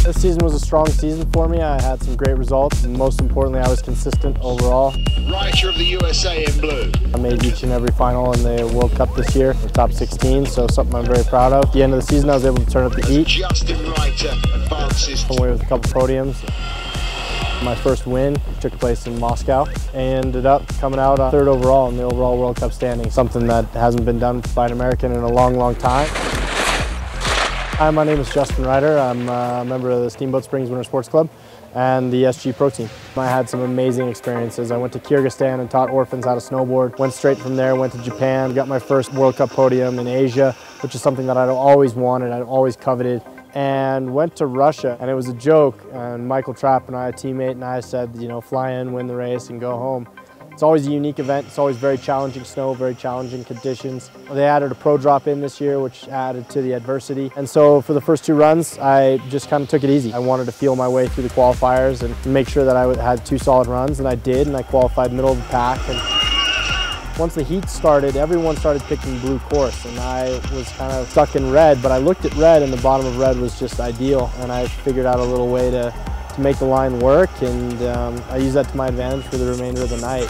This season was a strong season for me. I had some great results. Most importantly, I was consistent overall. Reiter of the USA in blue. I made each and every final in the World Cup this year, the top 16, so something I'm very proud of. At the end of the season, I was able to turn up the heat. Justin Reiter advances. Away with a couple podiums. My first win took place in Moscow and ended up coming out third overall in the overall World Cup standing, something that hasn't been done by an American in a long, long time. Hi, my name is Justin Reiter. I'm a member of the Steamboat Springs Winter Sports Club and the SG Pro Team. I had some amazing experiences. I went to Kyrgyzstan and taught orphans how to snowboard. Went straight from there, went to Japan, got my first World Cup podium in Asia, which is something that I'd always wanted, I'd always coveted. And went to Russia, and it was a joke. And Michael Trapp and I, a teammate, and I said, you know, fly in, win the race, and go home. It's always a unique event. It's always very challenging snow, very challenging conditions. They added a pro drop in this year, which added to the adversity. And so for the first two runs, I just kind of took it easy. I wanted to feel my way through the qualifiers and make sure that I had two solid runs, and I did, and I qualified middle of the pack. And once the heat started, everyone started picking blue course, and I was kind of stuck in red, but I looked at red, and the bottom of red was just ideal, and I figured out a little way to make the line work, and I used that to my advantage for the remainder of the night.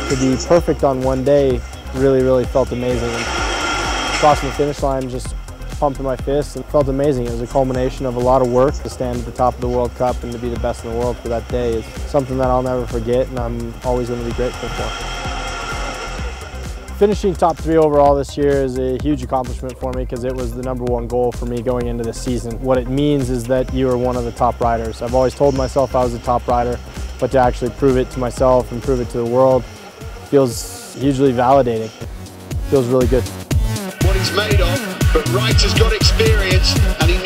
To be perfect on one day really felt amazing. And crossing the finish line, just pumping my fists, and felt amazing. It was a culmination of a lot of work. To stand at the top of the World Cup and to be the best in the world for that day is something that I'll never forget, and I'm always going to be grateful for. Finishing top 3 overall this year is a huge accomplishment for me because it was the #1 goal for me going into this season. What it means is that you are one of the top riders. I've always told myself I was a top rider, but to actually prove it to myself and prove it to the world feels hugely validating. Feels really good. What he's made of, but Reiter's got experience and he